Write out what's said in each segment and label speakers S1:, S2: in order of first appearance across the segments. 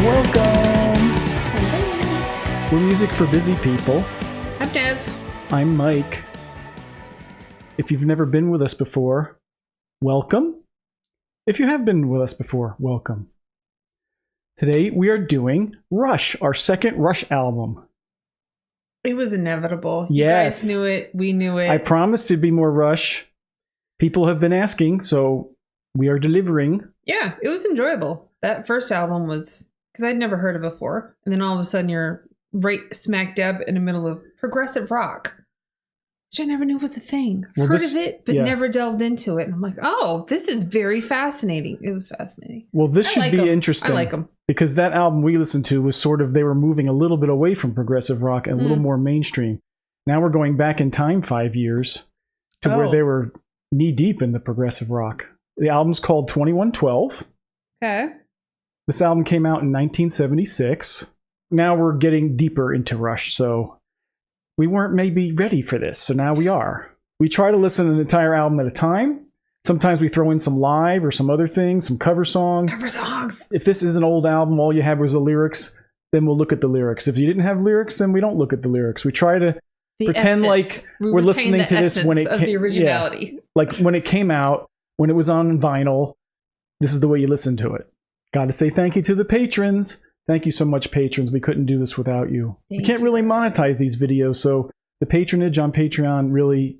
S1: Welcome! We're music for busy people.
S2: I'm Dev.
S1: I'm Mike. If you've never been with us before, welcome. If you have been with us before, welcome. Today we are doing Rush, our second Rush album.
S2: It was inevitable.
S1: Yes.
S2: You guys knew it. We knew it.
S1: I promised to be more Rush. People have been asking, so we are delivering.
S2: Yeah, it was enjoyable. That first album was, because I'd never heard it before. And then all of a sudden you're right smack dab in the middle of progressive rock, which I never knew was a thing.
S1: Well,
S2: heard of it, but never delved into it. And I'm like, oh, this is very fascinating. It was fascinating.
S1: Well, this should be interesting.
S2: I like them.
S1: Because that album we listened to was sort of, they were moving a little bit away from progressive rock and a little more mainstream. Now we're going back in time 5 years to where they were knee deep in the progressive rock. The album's called 2112.
S2: Okay.
S1: This album came out in 1976. Now we're getting deeper into Rush, so we weren't maybe ready for this, so now we are. We try to listen to an entire album at a time. Sometimes we throw in some live or some other things, some cover songs.
S2: Cover songs.
S1: If this is an old album, all you had was the lyrics, then we'll look at the lyrics. If you didn't have lyrics, then we don't look at the lyrics. We try to pretend like we're listening to this when it came.
S2: The originality.
S1: Yeah, like when it came out, when it was on vinyl, this is the way you listen to it. Got to say thank you to the patrons. Thank you so much, patrons. We couldn't do this without you. We can't really monetize these videos, so the patronage on Patreon really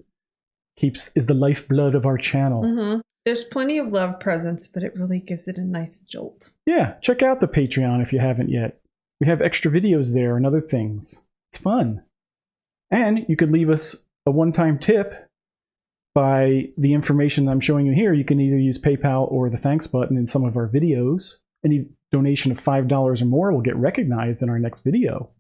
S1: is the lifeblood of our channel.
S2: Mm-hmm. There's plenty of love presents, but it really gives it a nice jolt.
S1: Yeah, check out the Patreon if you haven't yet. We have extra videos there and other things. It's fun. And you could leave us a one-time tip by the information I'm showing you here. You can either use PayPal or the thanks button in some of our videos. Any donation of $5 or more will get recognized in our next video.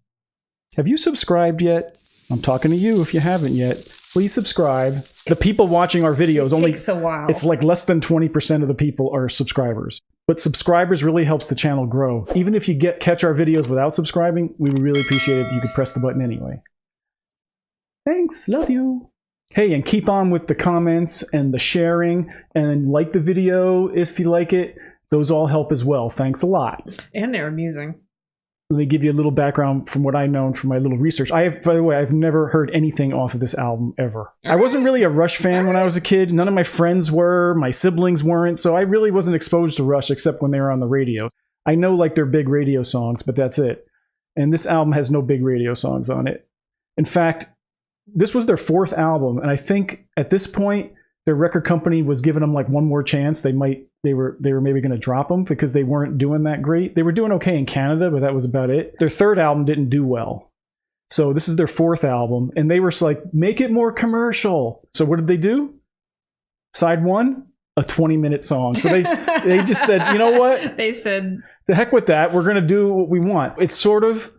S1: Have you subscribed yet? I'm talking to you if you haven't yet. Please subscribe. The people watching our videos
S2: takes a while.
S1: It's like less than 20% of the people are subscribers. But subscribers really helps the channel grow. Even if you catch our videos without subscribing, we would really appreciate it if you could press the button anyway. Thanks. Love you. Hey, and keep on with the comments and the sharing, and like the video if you like it. Those all help as well. Thanks a lot.
S2: And they're amusing.
S1: Let me give you a little background from what I know from my little research. By the way, I've never heard anything off of this album ever. I wasn't really a Rush fan when I was a kid. None of my friends were. My siblings weren't. So I really wasn't exposed to Rush except when they were on the radio. I know like their big radio songs, but that's it. And this album has no big radio songs on it. In fact, this was their fourth album. And I think at this point, their record company was giving them like one more chance. They were maybe going to drop them because they weren't doing that great. They were doing okay in Canada, but that was about it. Their third album didn't do well. So this is their fourth album. And they were like, make it more commercial. So what did they do? Side one, a 20-minute song. So they just said, you know what?
S2: They said,
S1: the heck with that. We're going to do what we want. It's sort of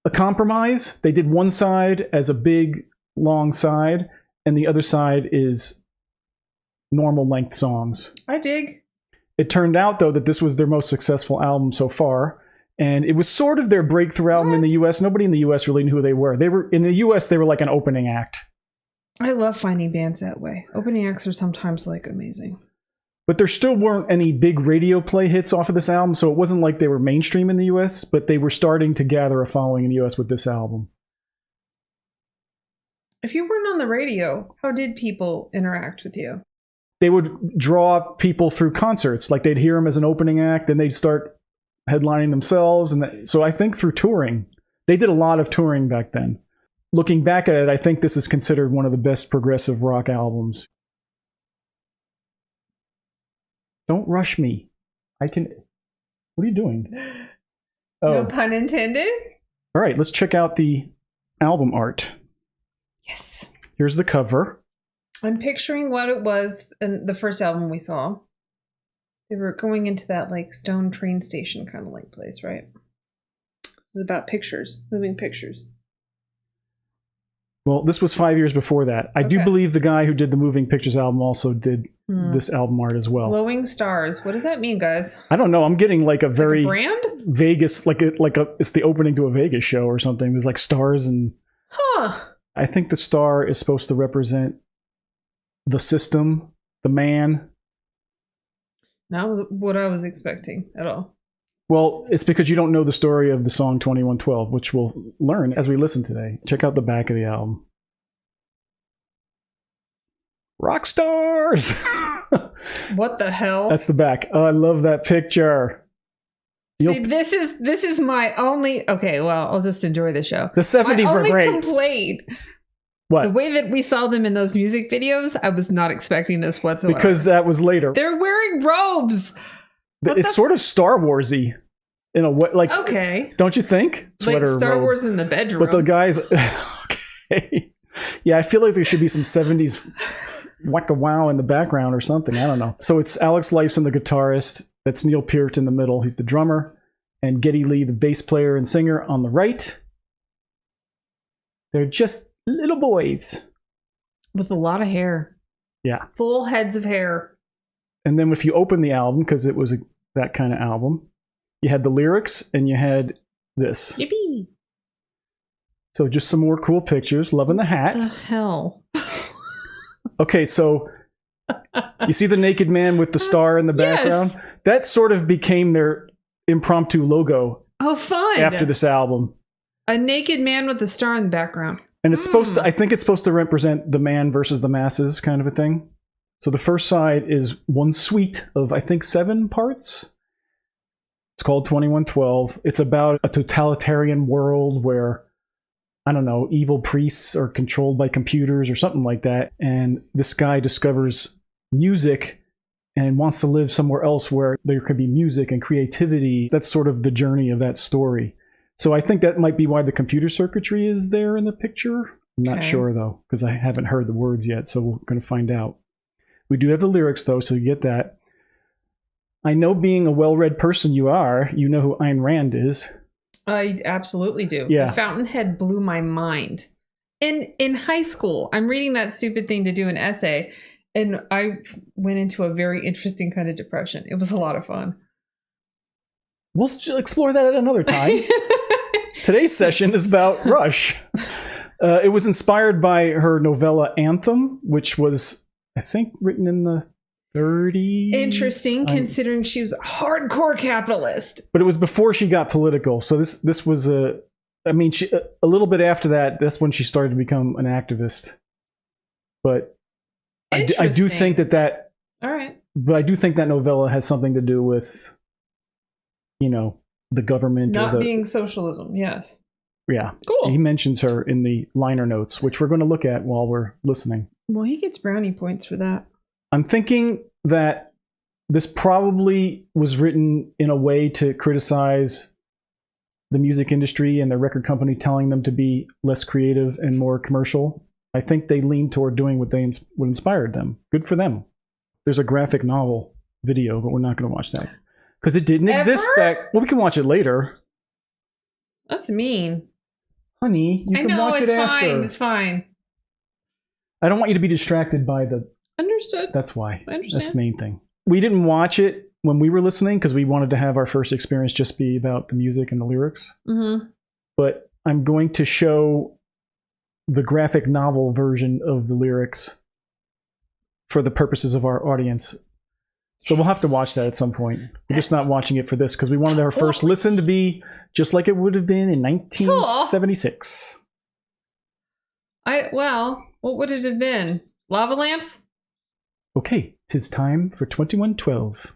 S1: a compromise. They did one side as a big, long side, and the other side is normal length songs.
S2: I dig.
S1: It turned out, though, that this was their most successful album so far. And it was sort of their breakthrough album in the U.S. Nobody in the U.S. really knew who they were. In the U.S., they were like an opening act.
S2: I love finding bands that way. Opening acts are sometimes like amazing.
S1: But there still weren't any big radio play hits off of this album, so it wasn't like they were mainstream in the U.S., but they were starting to gather a following in the U.S. with this album.
S2: If you weren't on the radio, how did people interact with you?
S1: They would draw people through concerts. Like they'd hear them as an opening act, then they'd start headlining themselves. So I think through touring. They did a lot of touring back then. Looking back at it, I think this is considered one of the best progressive rock albums. Don't rush me. What are you doing? Oh.
S2: No pun intended.
S1: All right, let's check out the album art.
S2: Yes.
S1: Here's the cover.
S2: I'm picturing what it was in the first album we saw. They were going into that like stone train station kind of like place, right? This is about pictures, moving pictures.
S1: Well, this was 5 years before that. I do believe the guy who did the Moving Pictures album also did this album art as well.
S2: Glowing stars. What does that mean, guys?
S1: I don't know. I'm getting like a very
S2: brand?
S1: Vegas, it's the opening to a Vegas show or something. There's like stars and.
S2: Huh.
S1: I think the star is supposed to represent the system, the man.
S2: Not what I was expecting at all.
S1: Well, it's because you don't know the story of the song 2112, which we'll learn as we listen today. Check out the back of the album. Rock stars!
S2: What the hell?
S1: That's the back. Oh, I love that picture.
S2: See, this is my only. Okay, well, I'll just enjoy the show.
S1: The 70s were great.
S2: My only complaint.
S1: What?
S2: The way that we saw them in those music videos, I was not expecting this whatsoever.
S1: Because that was later.
S2: They're wearing robes.
S1: It's sort of Star Warsy in a way. Like,
S2: okay.
S1: Don't you think?
S2: Like Star Wars in the bedroom.
S1: But the guys. Okay. Yeah, I feel like there should be some 70s whack-a-wow in the background or something. I don't know. So it's Alex Lifeson, the guitarist. That's Neil Peart in the middle. He's the drummer. And Geddy Lee, the bass player and singer, on the right. They're just little boys.
S2: With a lot of hair.
S1: Yeah.
S2: Full heads of hair.
S1: And then if you open the album, because it was that kind of album, you had the lyrics and you had this.
S2: Yippee.
S1: So just some more cool pictures. Loving the hat.
S2: What the hell?
S1: Okay, so you see the naked man with the star in the background? Yes. That sort of became their impromptu logo.
S2: Oh, fun.
S1: After this album.
S2: A naked man with a star in the background.
S1: And it's supposed to, I think it's supposed to represent the man versus the masses kind of a thing. So the first side is one suite of, I think, 7 parts. It's called 2112. It's about a totalitarian world where, I don't know, evil priests are controlled by computers or something like that. And this guy discovers music and wants to live somewhere else where there could be music and creativity. That's sort of the journey of that story. So I think that might be why the computer circuitry is there in the picture. I'm not sure, though, because I haven't heard the words yet, so we're going to find out. We do have the lyrics, though, so you get that. I know, being a well-read person you are, you know who Ayn Rand is.
S2: I absolutely do.
S1: Yeah.
S2: The Fountainhead blew my mind. In high school, I'm reading that stupid thing to do an essay, and I went into a very interesting kind of depression. It was a lot of fun.
S1: We'll explore that at another time. Today's session is about Rush. It was inspired by her novella Anthem, which was, I think, written in the 30s.
S2: Interesting, considering she was a hardcore capitalist.
S1: But it was before she got political. So this was a little bit after that, that's when she started to become an activist. But I do think that
S2: all right.
S1: But I do think that novella has something to do with, the government.
S2: Not being socialism, yes.
S1: Yeah.
S2: Cool.
S1: He mentions her in the liner notes, which we're going to look at while we're listening.
S2: Well, he gets brownie points for that.
S1: I'm thinking that this probably was written in a way to criticize the music industry and the record company, telling them to be less creative and more commercial. I think they leaned toward doing what inspired them. Good for them. There's a graphic novel video, but we're not going to watch that. Because it didn't exist back... Well, we can watch it later.
S2: That's mean.
S1: Honey, you can watch it after.
S2: It's fine.
S1: I don't want you to be distracted by the...
S2: Understood.
S1: That's why.
S2: I understand.
S1: That's the main thing. We didn't watch it when we were listening because we wanted to have our first experience just be about the music and the lyrics.
S2: Mm-hmm.
S1: But I'm going to show the graphic novel version of the lyrics for the purposes of our audience. So we'll have to watch that at some point. We're just not watching it for this because we wanted our first listen to be just like it would have been in 1976.
S2: What would it have been? Lava lamps?
S1: Okay, 'tis time for 2112.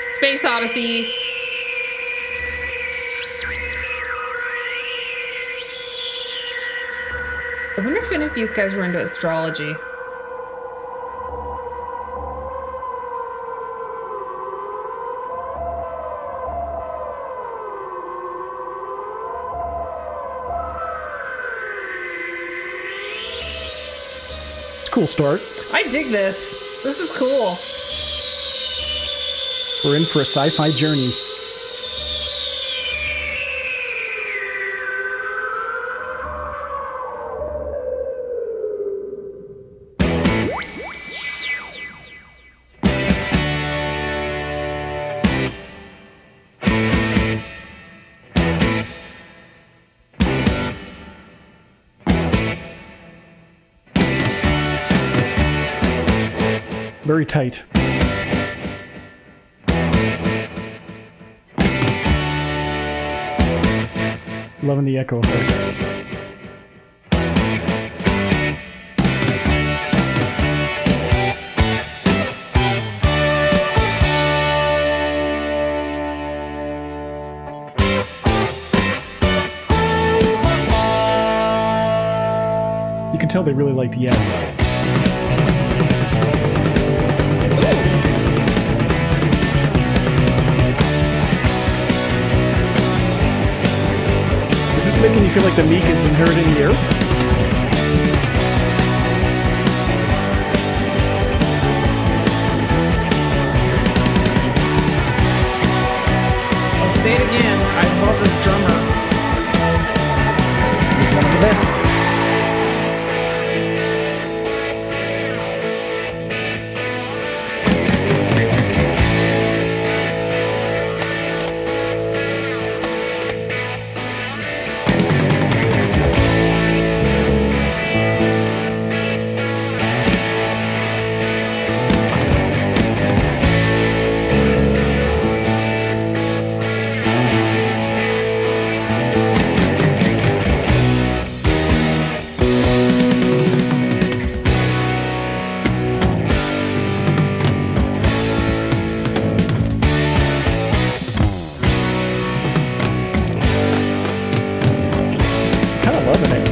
S2: Space Odyssey. I wonder if any of these guys were into astrology.
S1: It's a cool start.
S2: I dig this. This is cool.
S1: We're in for a sci-fi journey. Very tight. Loving the echo effect. You can tell they really liked Yes. Is this making you feel like the meek is inheriting the earth?
S2: I'll say it again. I love this drummer.
S1: He's one of the best. Loving it.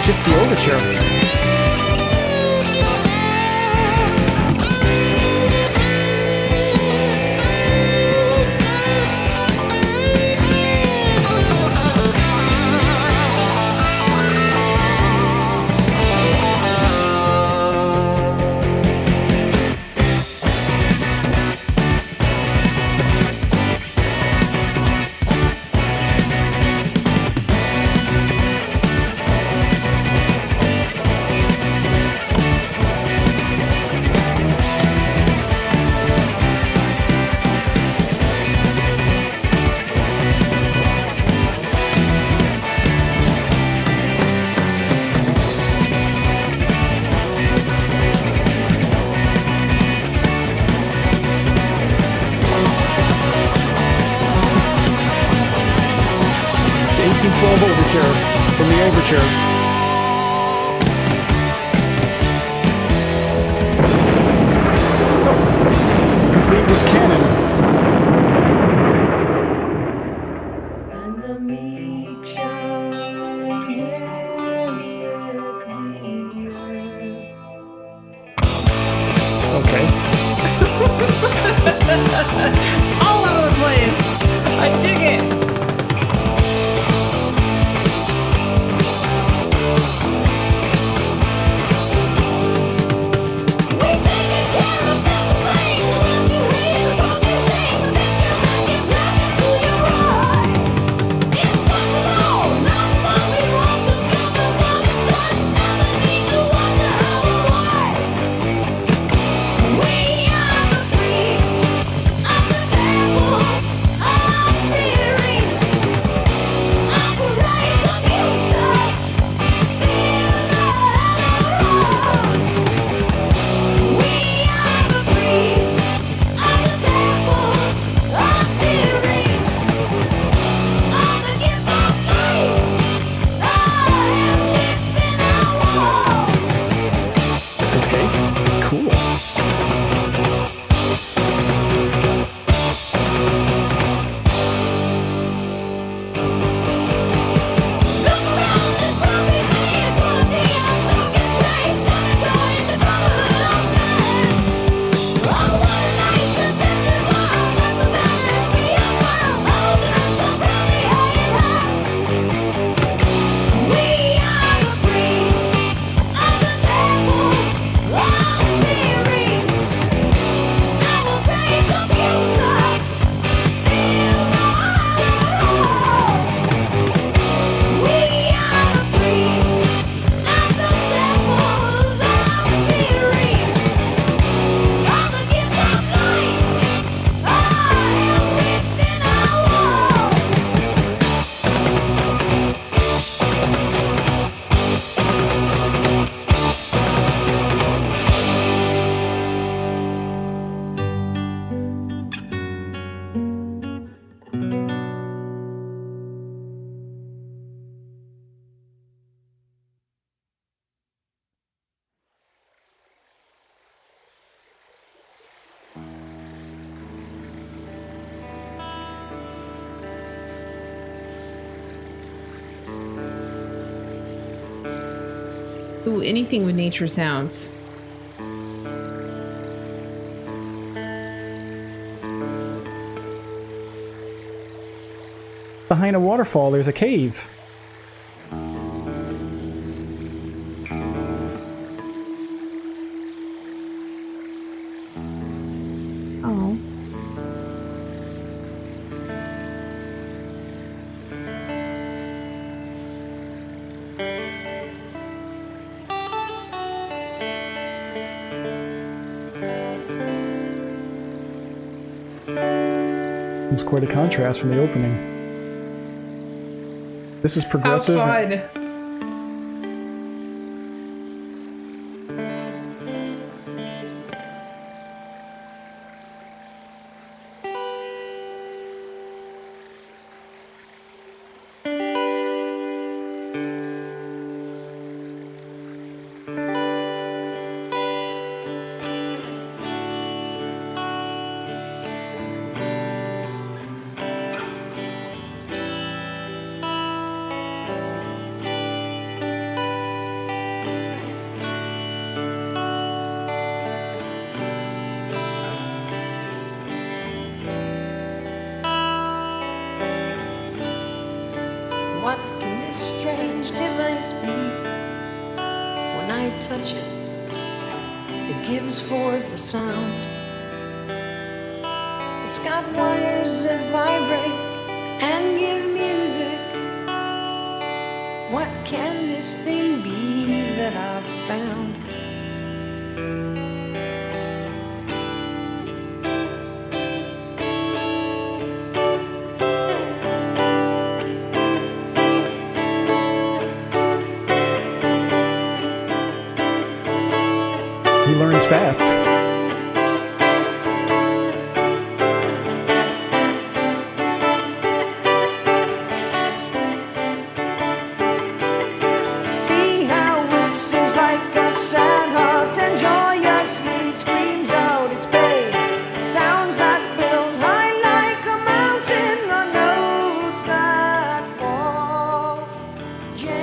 S1: Just the overture. Overture from the Overture. Complete with canon.
S3: And the meek shall inherit the earth.
S1: Okay.
S2: All over the place. I dig it.
S3: We taking care of everything. Once you hear something.
S2: Ooh, anything with nature sounds.
S1: Behind a waterfall, there's a cave.
S2: Oh.
S1: It's quite a contrast from the opening. This is progressive.
S2: How fun.
S3: What can this strange device be? When I touch it, it gives forth a sound. It's got wires that vibrate and give music. What can this thing be that I've found?
S1: He learns fast.
S3: See how it sings like a sad heart and joyously screams out its pain. Sounds that build high like a mountain on notes that fall gently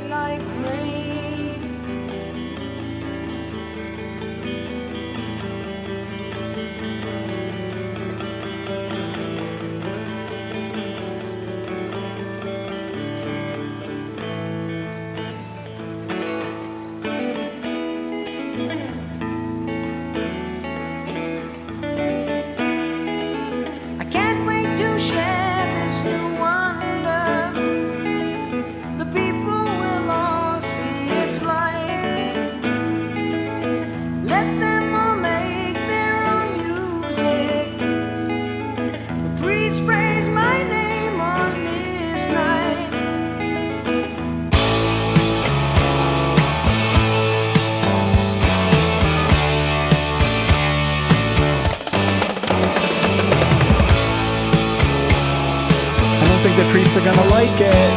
S3: like rain. I can't wait to share this new wonder. The people will all see its light. Let them all make their own music. The priest praise my name on this night.
S1: I don't think the priests are gonna like it.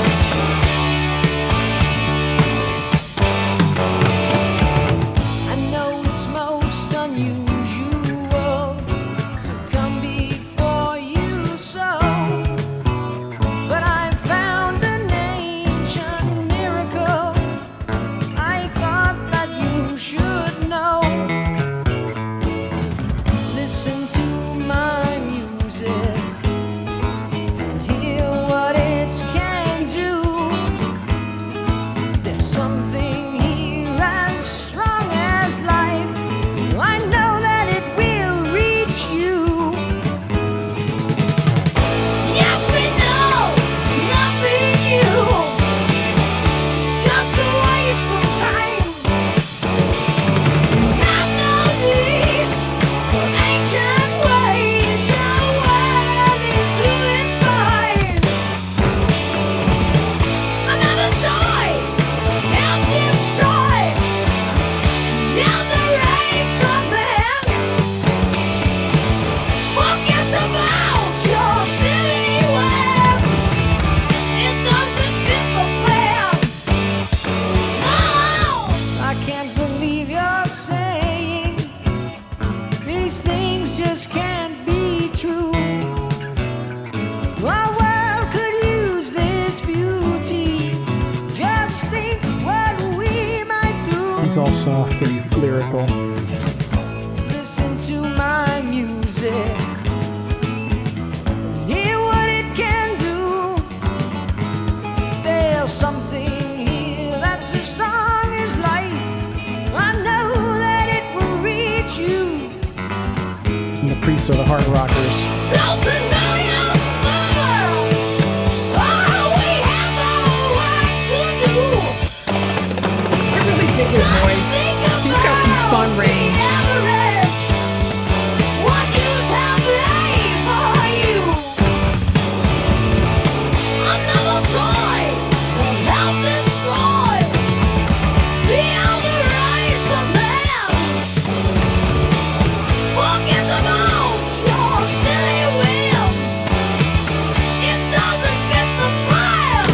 S3: I know it's most unusual to come before you so, but I found an ancient miracle I thought that you should know. Listen to my music and hear what it can do.
S1: all soft and lyrical.
S3: Listen to my music. Hear what it can do. There's something here that's as strong as life. I know that it will reach you.
S1: And the priests are the hard rockers.
S3: Thousand millions further. Oh, we have our work to do.
S2: I really dig his voice. He's got some fun range.
S3: What use have they for you? Another toy will help destroy the elder race of man. Forget about your silly will. It doesn't fit the plan.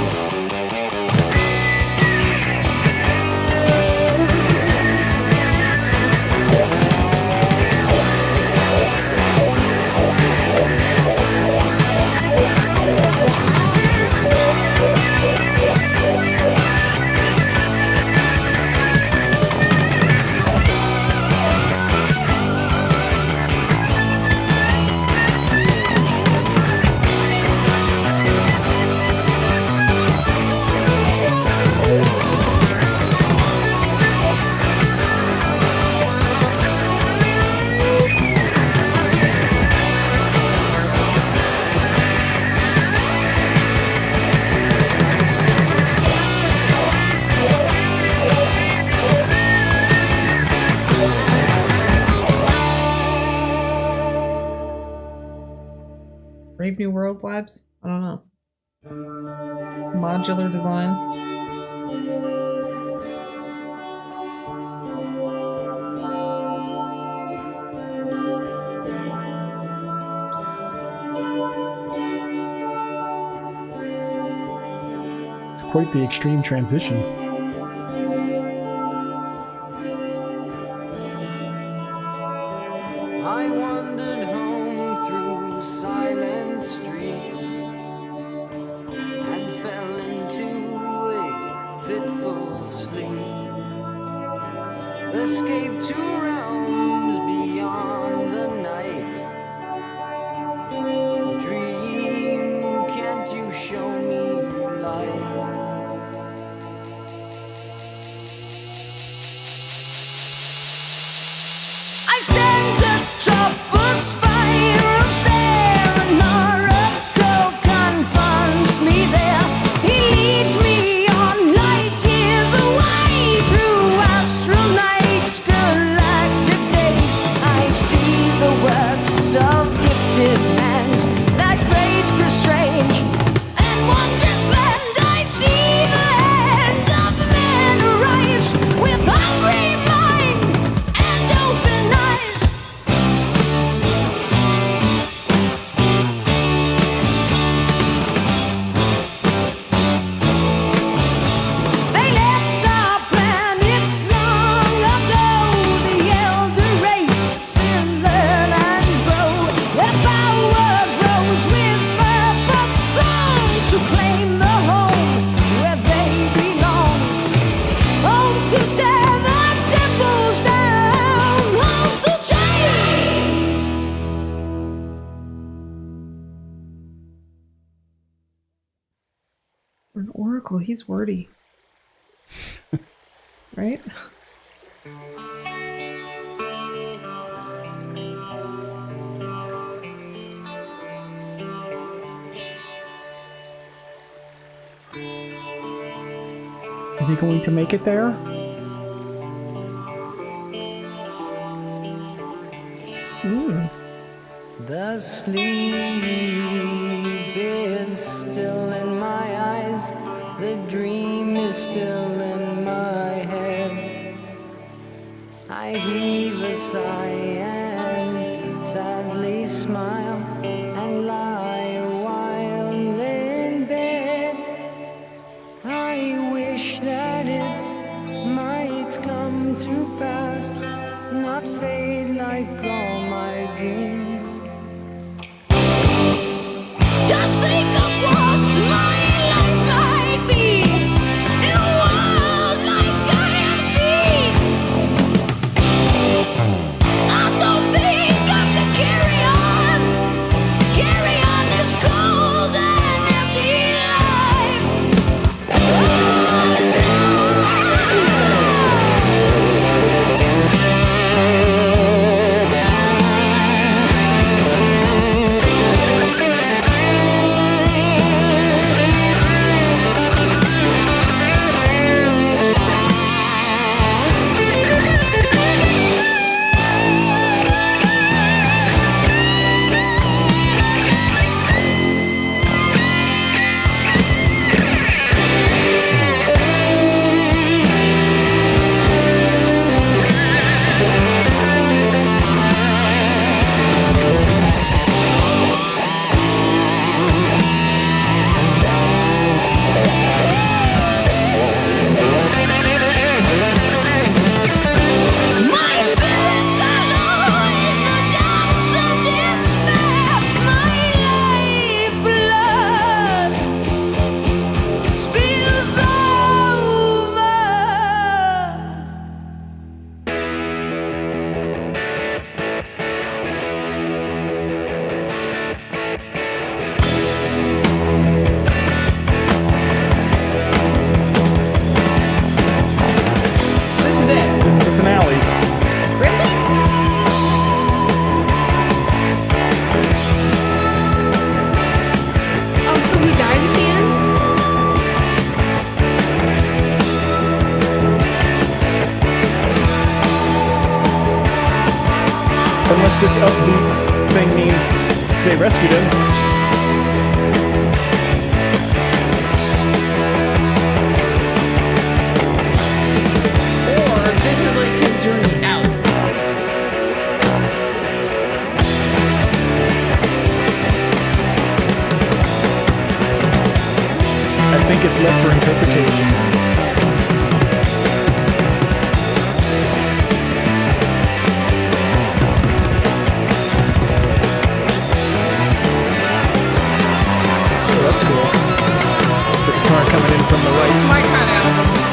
S2: Brave New World vibes? I don't know. Modular design.
S1: It's quite the extreme transition.
S3: I wandered home through silent streets and fell into a fitful sleep. Escape to realms beyond the night. Dream, can't you show me light? I stand atop a spiral stair, and Miracle confronts me there. He leads me on light years away through astral nights, galactic days. I see the works of gifted hands that grace the strange and wondrous land. I see the hands of men arise with hungry mind and open eyes. They left our planets long ago. The elder race still learn and grow. Their power grows with purpose strong to claim the home where they belong. Home to tear the temples down. Home to change.
S2: For an oracle, he's wordy. Right?
S1: Is he going to make it there?
S3: The sleep is still in my eyes. The dream is still in my head. I heave a sigh and sadly smile and lie a while in bed. I wish that it might come to pass, not fade like all my dreams. Just think of what my life might be in a world like I have seen.
S1: Unless this upbeat thing means they rescued him. I think it's left for interpretation. Oh, that's cool. The guitar coming in from the right.
S2: It's my kind of album.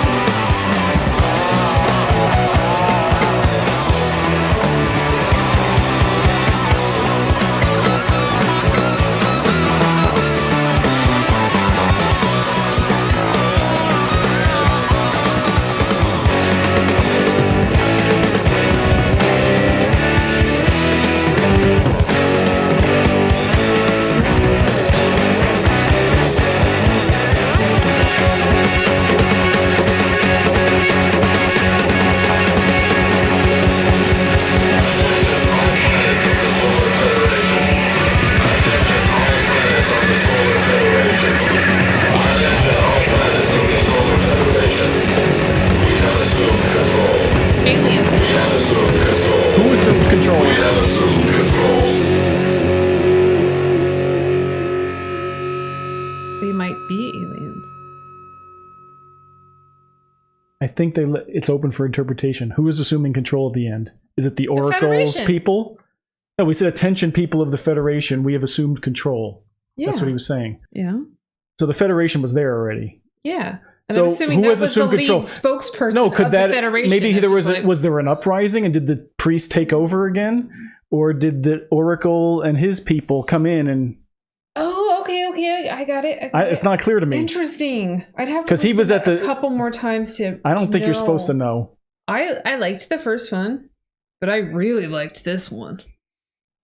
S2: Who assumed control? They might be aliens.
S1: I think it's open for interpretation. Who is assuming control at the end? Is it the Oracle's
S2: Federation.
S1: people? No, we said attention people of the Federation. We have assumed control.
S2: Yeah.
S1: That's what he was saying.
S2: Yeah.
S1: So the Federation was there already.
S2: Yeah. And
S1: So
S2: I'm assuming
S1: who
S2: that
S1: has
S2: was
S1: assumed
S2: the
S1: control?
S2: lead spokesperson
S1: No, could
S2: of
S1: that
S2: the Federation.
S1: maybe
S2: that
S1: there
S2: just
S1: was there an uprising and did the priest take over again, or did the Oracle and his people come in and?
S2: Oh, okay, I got it.
S1: It's not clear to me.
S2: Interesting. I'd have to
S1: 'Cause he
S2: listen
S1: was at
S2: a
S1: the-
S2: couple more times to.
S1: I don't think you're
S2: know.
S1: supposed to know.
S2: I liked the first one, but I really liked this one.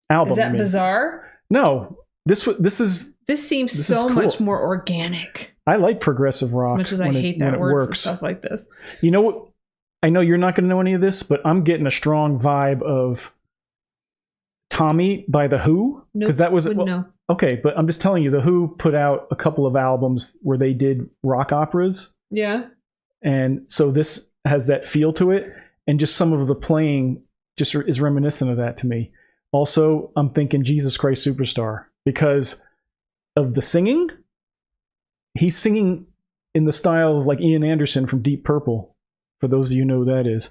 S1: Album.
S2: Is that
S1: I mean.
S2: bizarre?
S1: No, this is.
S2: This seems
S1: This
S2: so
S1: is cool.
S2: much more organic.
S1: I like progressive rock.
S2: As much as I
S1: when
S2: hate
S1: when
S2: that
S1: it
S2: word for
S1: works.
S2: stuff like this.
S1: You know what? I know you're not going to know any of this, but I'm getting a strong vibe of Tommy by The Who.
S2: Nope,
S1: that was
S2: wouldn't know.
S1: okay, but I'm just telling you, The Who put out a couple of albums where they did rock operas.
S2: Yeah.
S1: And so this has that feel to it. And just some of the playing just is reminiscent of that to me. Also, I'm thinking Jesus Christ Superstar because of the singing. He's singing in the style of like Ian Anderson from Deep Purple. For those of you who know who that is.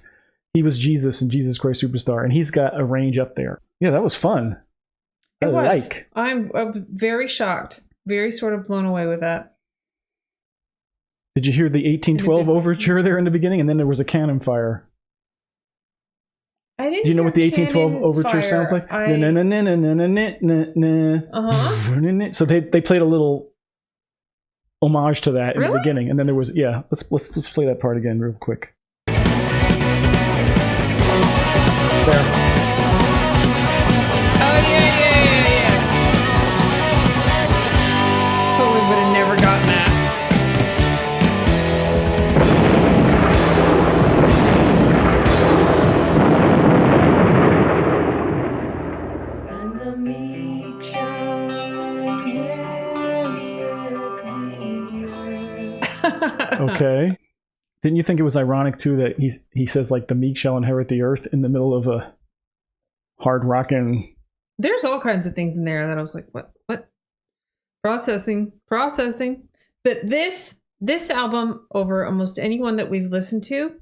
S1: He was Jesus in Jesus Christ Superstar. And he's got a range up there. Yeah, that was fun.
S2: It was.
S1: Like.
S2: I'm very shocked. Very sort of blown away with that.
S1: Did you hear the 1812 overture there in the beginning? And then there was a cannon fire.
S2: I didn't.
S1: Do you know
S2: hear
S1: what the 1812
S2: cannon
S1: overture
S2: fire.
S1: sounds like?
S2: Uh-huh.
S1: So they played a little homage to that in the
S2: Really?
S1: beginning, and then there was let's play that part again real quick. There.
S2: Oh yeah. Totally would have never gotten that.
S3: And the meek shall inherit the earth.
S1: Okay. Didn't you think it was ironic too that he says like the meek shall inherit the earth in the middle of a hard rockin'?
S2: There's all kinds of things in there that I was like, what? Processing. But this album over almost anyone that we've listened to,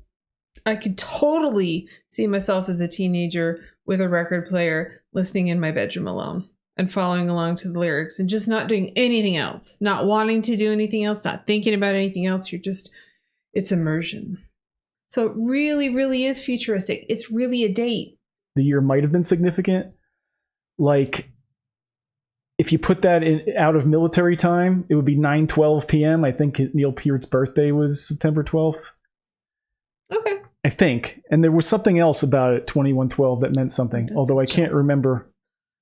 S2: I could totally see myself as a teenager with a record player listening in my bedroom alone and following along to the lyrics and just not doing anything else, not wanting to do anything else, not thinking about anything else. It's immersion. So it really, really is futuristic. It's really a date.
S1: The year might have been significant. Like, if you put that out of military time, it would be 9:12 p.m. I think Neil Peart's birthday was September 12th.
S2: Okay.
S1: I think. And there was something else about it, 2112, that meant something, although I can't remember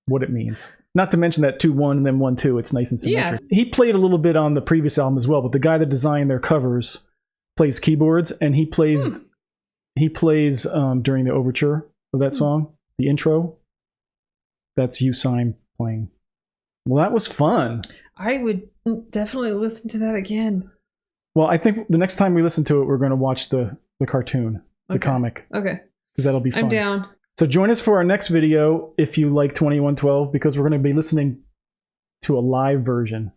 S1: what it means. Not to mention that 2-1 and then 1-2. It's nice and symmetric.
S2: Yeah.
S1: He played a little bit on the previous album as well, but the guy that designed their covers plays keyboards, and he plays during the overture of that song, the intro. That's Usign playing. Well, that was fun.
S2: I would definitely listen to that again.
S1: Well, I think the next time we listen to it, we're going to watch the cartoon, the comic.
S2: Okay.
S1: Because that'll be fun.
S2: I'm down.
S1: So join us for our next video if you like 2112, because we're going to be listening to a live version.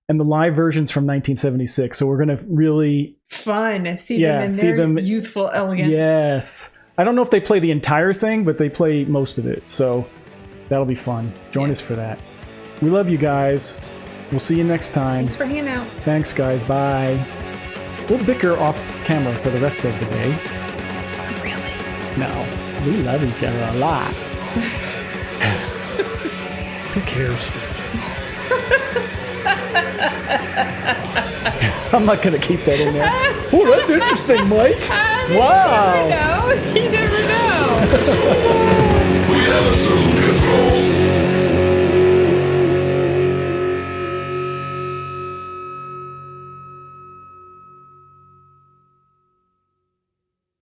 S1: And the live version's from 1976, so we're going to really...
S2: Fun. See them in their youthful elegance.
S1: Yes. I don't know if they play the entire thing, but they play most of it. So that'll be fun. Join us for that. We love you guys. We'll see you next time.
S2: Thanks for hanging out.
S1: Thanks, guys. Bye. We'll bicker off camera for the rest of the day.
S2: Not really.
S1: No. We love each other a lot. Who cares? I'm not going to keep that in there. Oh, that's interesting, Mike. Wow.
S2: You never know.
S3: We have assumed control.